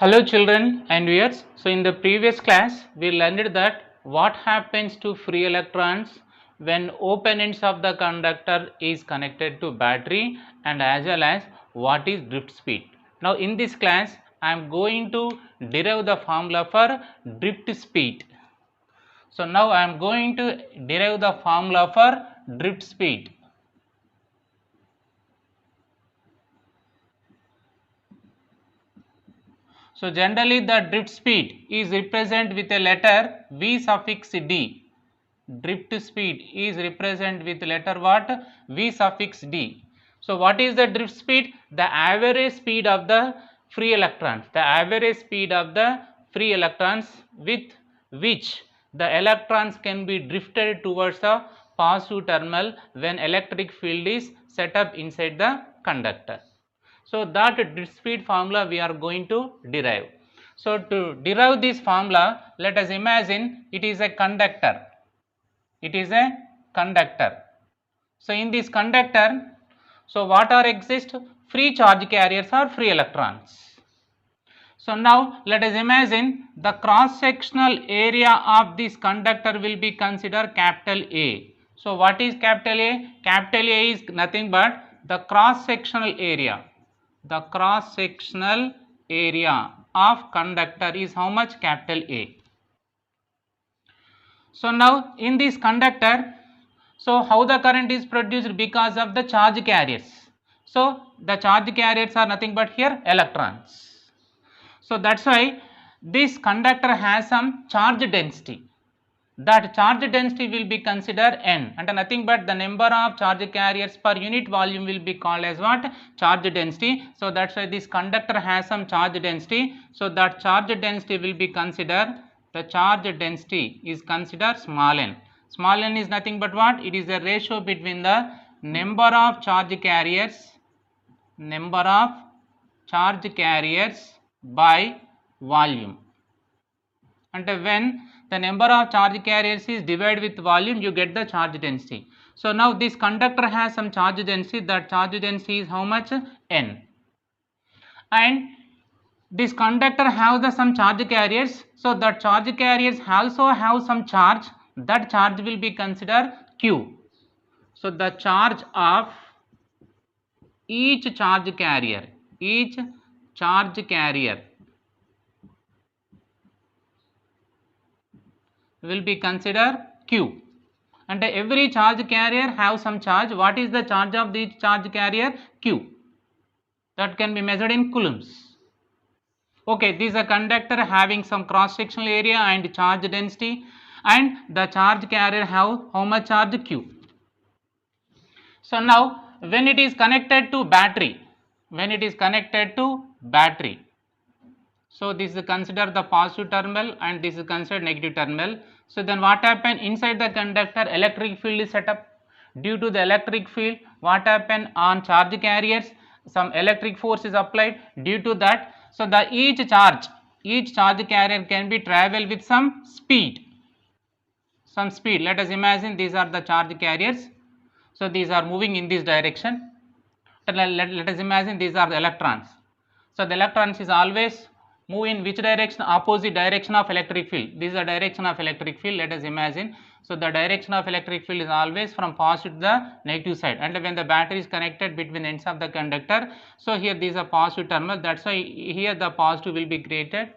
Hello children and viewers. So in the previous class we learned that what happens to free electrons when open ends of the conductor is connected to battery and as well as what is drift speed. Now in this class I am going to derive the formula for drift speed. So now I am going to derive the formula for drift speed. So generally the drift speed is represented with a letter V suffix D. Drift speed is represented with letter what? V suffix D. So what is the drift speed? The average speed of the free electrons. The average speed of the free electrons with which the electrons can be drifted towards the positive terminal when electric field is set up inside the conductor. So that drift speed formula we are going to derive. So to derive this formula, let us imagine it is a conductor. It is a conductor. So in this conductor, so what are exist? Free charge carriers or free electrons. So now let us imagine the cross sectional area of this conductor will be considered capital A. So what is capital A? Capital A is nothing but the cross sectional area. The cross sectional area of conductor is how much? Capital A. So now in this conductor, so how the current is produced? Because of the charge carriers. So the charge carriers are nothing but here electrons. So that's why this conductor has some charge density. That charge density will be considered N, and nothing but the number of charge carriers per unit volume will be called as what? Charge density. So that's why this conductor has some charge density. So that charge density will be considered, the charge density is considered small n. Small n is nothing but what? It is a ratio between the number of charge carriers by volume. And when the number of charge carriers is divided with volume, you get the charge density. So now this conductor has some charge density. That charge density is how much? N. And this conductor has some charge carriers. So the charge carriers also have some charge. That charge will be considered Q. So the charge of each charge carrier will be considered Q, and every charge carrier have some charge. What is the charge of the charge carrier? Q. That can be measured in coulombs. Okay, this is a conductor having some cross sectional area and charge density, and the charge carrier have how much charge? Q. So now when it is connected to battery, so this is considered the positive terminal and this is considered negative terminal. So then what happen? Inside the conductor electric field is set up. Due to the electric field, what happen on charge carriers? Some electric force is applied. Due to that, so the each charge carrier can be travel with some speed. Let us imagine these are the charge carriers. So these are moving in this direction. Let us imagine these are the electrons. So the electrons is always move in which direction? Opposite direction of electric field. This is the direction of electric field. Let us imagine. So the direction of electric field is always from positive to the negative side, and when the battery is connected between ends of the conductor, so here these are positive terminal. That's why here the positive will be created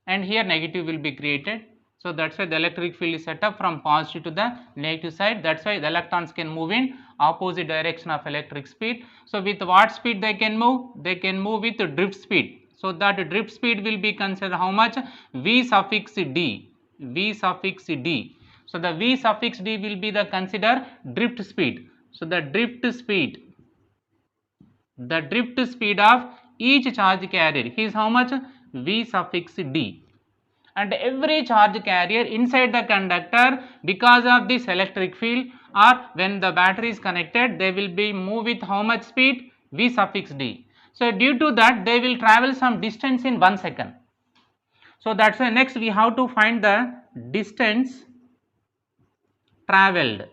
and here negative will be created. So that's why the electric field is set up from positive to the negative side. That's why the electrons can move in opposite direction of electric speed. So with what speed they can move? They can move with drift speed. So that drift speed will be considered how much? V suffix D. So the V suffix D will be the consider drift speed. So the drift speed of each charge carrier is how much? V suffix D. And every charge carrier inside the conductor, because of this electric field or when the battery is connected, they will be move with how much speed? V suffix D. So due to that they will travel some distance in 1 second. So that's why next we have to find the distance traveled.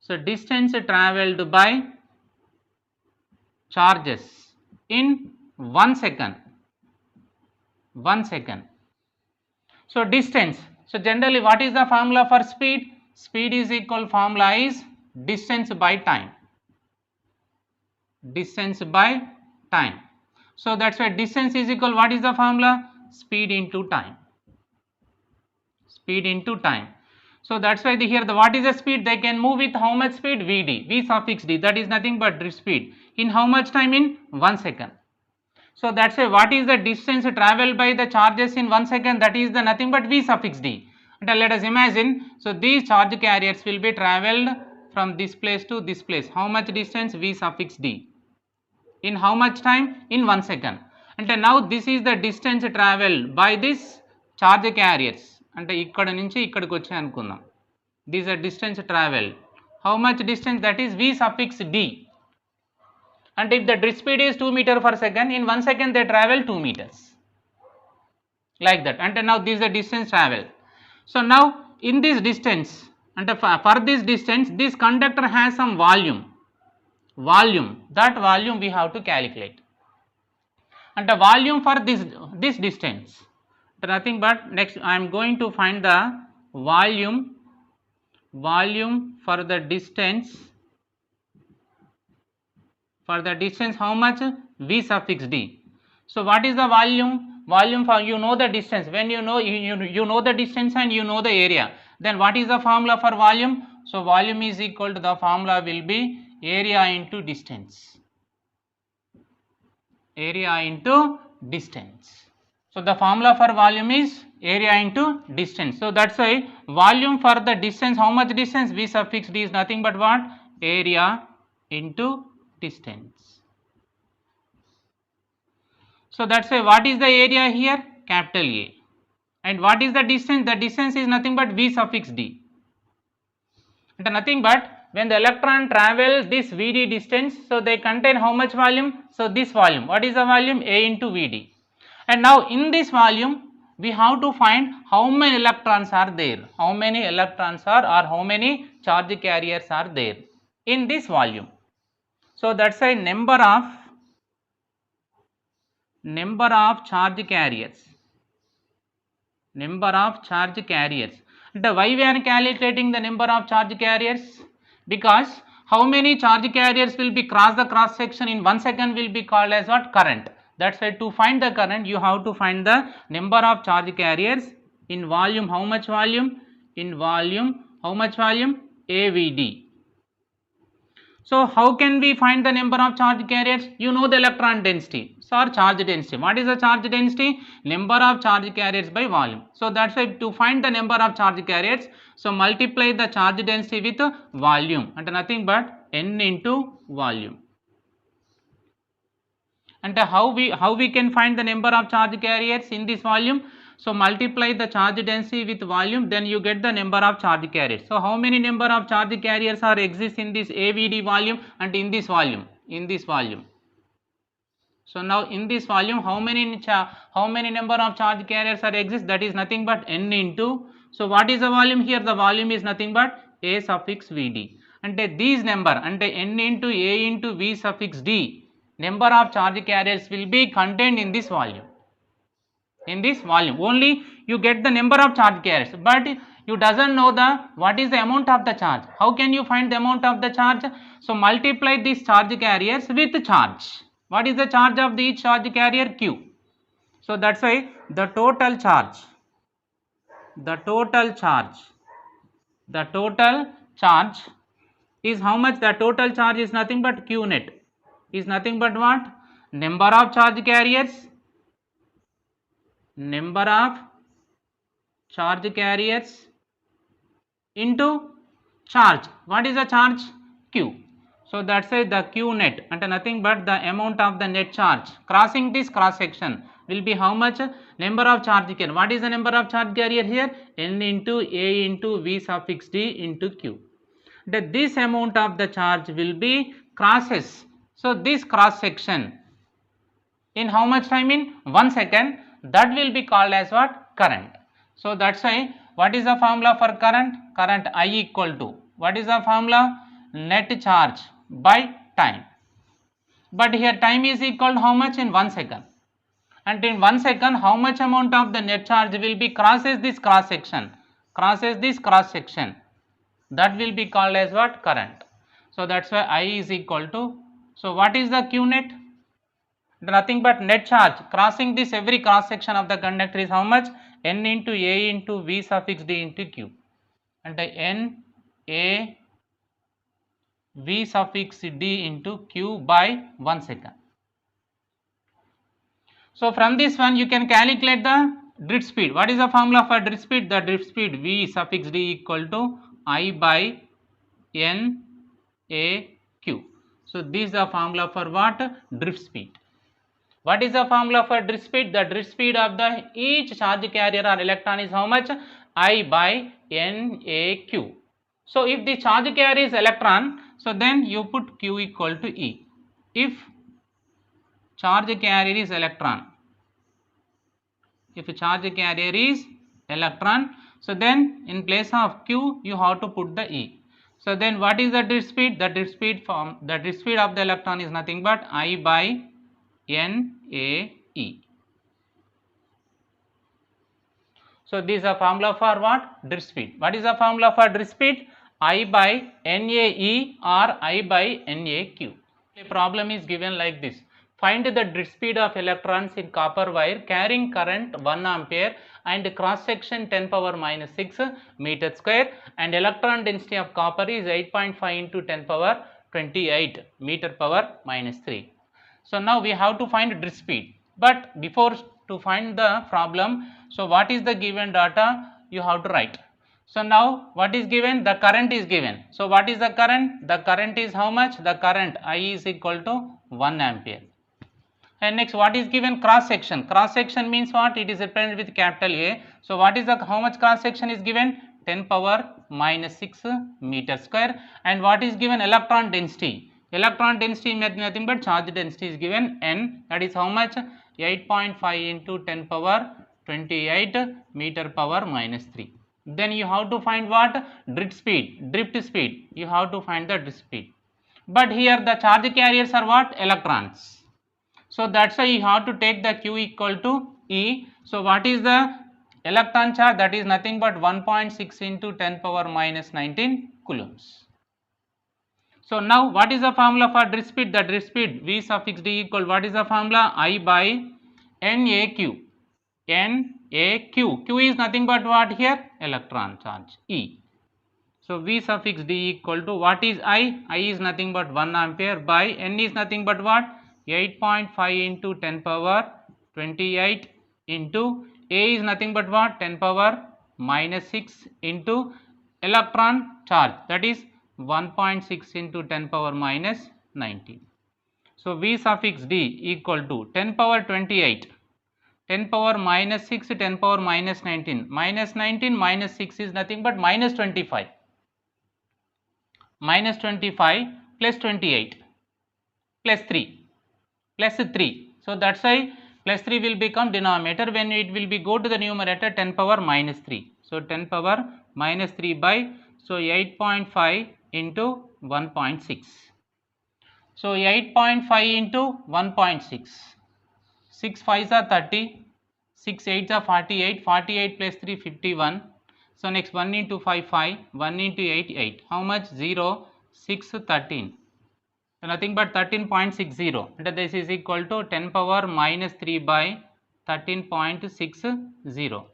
So distance traveled by charges in 1 second. 1 second. So distance. So generally what is the formula for speed? Speed is equal, formula is distance by time. Distance by time. So that's why distance is equal, what is the formula? Speed into time. Speed into time. So that's why here the what is the speed? They can move with how much speed? Vd, v suffix d, that is nothing but speed. In how much time? In 1 second. So that's why what is the distance traveled by the charges in 1 second? That is the nothing but v suffix d. And let us imagine, so these charge carriers will be traveled from this place to this place. How much distance? V suffix d. In how much time? In 1 second. And now this is the distance traveled by this charge carriers. అంటే ఇక్కడ నుంచి ఇక్కడికి వచ్చాయి అనుకుందాం. These are distance traveled. How much distance? That is v suffix d. And if the speed is 2 meter per second, in 1 second they travel 2 meters. Like that. And now this is the distance traveled. So now in this distance, and for this distance, this conductor has some volume. That volume we have to calculate. And the volume for this distance, nothing but next I am going to find the volume for the distance. For the distance, how much? V suffix d. So what is the volume? Volume for, you know the distance. When you know you know the distance and you know the area, then what is the formula for volume? So volume is equal to, the formula will be area into distance. Area into distance. So the formula for volume is area into distance. So that's why volume for the distance, how much distance? V suffix d is nothing but what? Area into distance. So that's why what is the area here? Capital A. And what is the distance? The distance is nothing but V suffix d. And nothing but when the electron travels this Vd distance, so they contain how much volume? So this volume. What is the volume? A into Vd. And now in this volume we have to find how many electrons are there. How many electrons are, or how many charge carriers are there in this volume. So that's a number of charge carriers. Number of charge carriers. And why we are calculating the number of charge carriers? Because how many charge carriers will be cross the cross section in 1 second will be called as what? Current. That's why to find the current you have to find the number of charge carriers in volume. How much volume? In volume, how much volume? AVD. So how can we find the number of charge carriers? You know the electron density, so or charge density. What is the charge density? Number of charge carriers by volume. So that's why to find the number of charge carriers, so multiply the charge density with volume, and nothing but n into volume. And how we can find the number of charge carriers in this volume? So multiply the charge density with volume, then you get the number of charge carriers. So how many number of charge carriers are exist in this AVD volume and in this volume? In this volume. So now in this volume how many number of charge carriers are exist? That is nothing but n into, so what is the volume here? The volume is nothing but A suffix Vd. And these number, and n into A into V suffix d, number of charge carriers will be contained in this volume. In this volume only you get the number of charge carriers, but you doesn't know the what is the amount of the charge. How can you find the amount of the charge? So multiply these charge carriers with charge. What is the charge of each charge carrier? Q. So that's why the total charge is how much? The total charge is nothing but Q net, is nothing but what? Number of charge carriers into charge. What is the charge? Q. So that's why the Q net, and nothing but the amount of the net charge crossing this cross section will be how much? Number of charge carrier. What is the number of charge carrier here? N into A into V suffix d into Q. That this amount of the charge will be crosses. So this cross section in how much time? In 1 second. That will be called as what? Current. So that's why what is the formula for current? Current I equal to, what is the formula? Net charge by time. But here time is equal to how much? In 1 second. and in 1 second how much amount of the net charge will be crosses this cross section, that will be called as what? Current. So that's why I is equal to, so what is the Q net? Nothing but net charge crossing this every cross section of the conductor is how much? N into A into V suffix D into Q, and N A V suffix D into Q by 1 second. So from this one you can calculate the drift speed. What is the formula for drift speed? The drift speed V suffix D equal to I by N A Q. So this is the formula for what? Drift speed. What is the formula for drift speed? The drift speed of the each charge carrier or electron is how much? I by N A Q. So if the charge carrier is electron, so then you put Q equal to E. If charge carrier is electron, so then in place of Q you have to put the E. So then what is the drift speed? The drift speed of the electron is nothing but I by N A E. So this is a formula for what? Drift speed. What is the formula for drift speed? I by N A E or I by N A Q. The problem is given like this. Find the drift speed of electrons in copper wire carrying current 1 ampere and cross section 10 power minus 6 meter square, and electron density of copper is 8.5 into 10 power 28 meter power minus 3. So now we have to find drift speed, but before to find the problem, so what is the given data? You have to write. So now what is given? The current is given. So what is the current? The current is how much? The current I is equal to 1 ampere. And next, what is given? Cross section. Cross section means what? It is represented with capital A. So what is the, how much cross section is given? 10 power minus 6 meter square. And what is given? Electron density. Electron density is nothing but charge density is given N, that is how much? 8.5 into 10 power 28 meter power minus 3. Then you have to find what? Drift speed. You have to find the drift speed. But here the charge carriers are what? Electrons. So that's why you have to take the Q equal to E. So what is the electron charge? That is nothing but 1.6 into 10 power minus 19 coulombs. So now what is the formula for drift speed? The drift speed V suffix D equal, what is the formula? I by N A Q. N A Q. Q is nothing but what here? Electron charge E. So V suffix D equal to, what is I? I is nothing but 1 ampere by N is nothing but what? 8.5 into 10 power 28 into A is nothing but what? 10 power minus 6 into electron charge, that is 1.6 into 10 power minus 19. So V suffix D equal to 10 power 28, 10 power minus 6, 10 power minus 19. Minus 19 minus 6 is nothing but minus 25. Minus 25 plus 28 plus 3. Plus 3. So that's why plus 3 will become denominator. When it will be go to the numerator, 10 power minus 3. So 10 power minus 3 by, so 8.5 into 1.6. So 8.5 into 1.6. 6 5s are 30. 6 8s are 48. 48 plus 3 51. So next 1 into 5 5. 1 into 8 8. How much? 0 6 13. So nothing but 13.60, and this is equal to 10 power minus 3 by 13.60.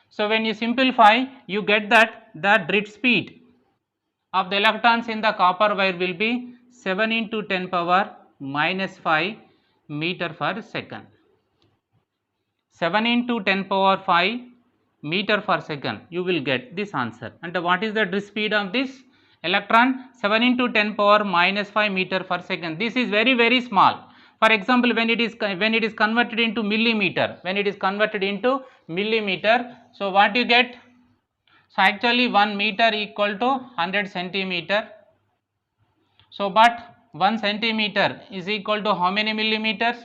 So when you simplify, you get that the drift speed of the electrons in the copper wire will be 7 into 10 power minus 5 meter per second. 7 into 10 power 5 meter per second, you will get this answer. And what is the drift speed of this electron? 7 into 10 power minus 5 meter per second. This is very, very small. For example, when it is converted into millimeter, so what you get? So actually 1 meter equal to 100 centimeter. So but 1 centimeter is equal to how many millimeters?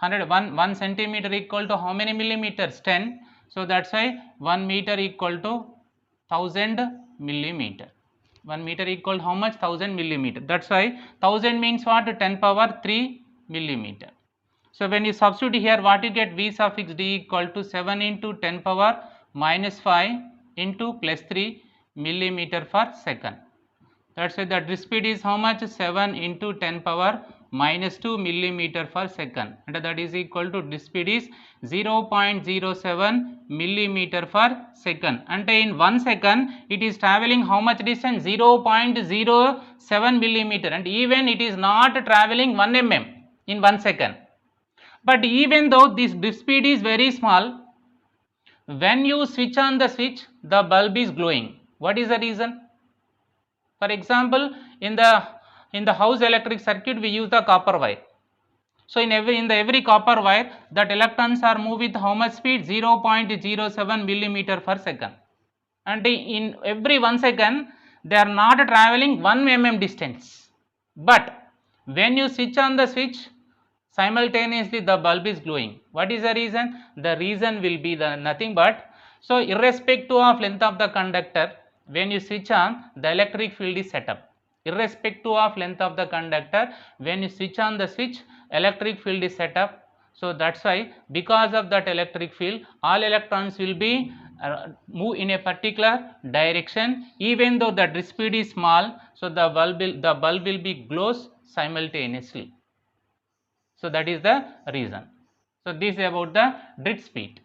1 centimeter equal to how many millimeters? 10. So that's why 1 meter equal to 1000 millimeter. 1 meter equal how much? 1000 millimeter. That's why 1000 means what? 10 power 3 millimeter. So when you substitute here, what you get, V suffix d equal to 7 into 10 power minus 5 into plus 3 millimeter per second. That's why the drift speed is how much? 7 into 10 power minus 2 millimeter per second, and that is equal to drift speed is 0.07 millimeter per second. And in 1 second it is traveling how much distance? 0.07 millimeter, and even it is not traveling 1 mm in 1 second. But even though this drift speed is very small, when you switch on the switch, the bulb is glowing. What is the reason? For example, in the house electric circuit, we use the copper wire. So in every copper wire, that electrons are moved with how much speed? 0.07 millimeter per second. And in every 1 second, they are not traveling 1 mm distance. But when you switch on the switch, simultaneously the bulb is glowing. What is the reason? The reason will be nothing but, so irrespective of length of the conductor, when you switch on, the electric field is set up. Irrespective of length of the conductor, when you switch on the switch, electric field is set up. So that's why, because of that electric field, all electrons will be move in a particular direction, even though the drift speed is small. So the bulb will be glows simultaneously. So that is the reason. So this is about the drift speed.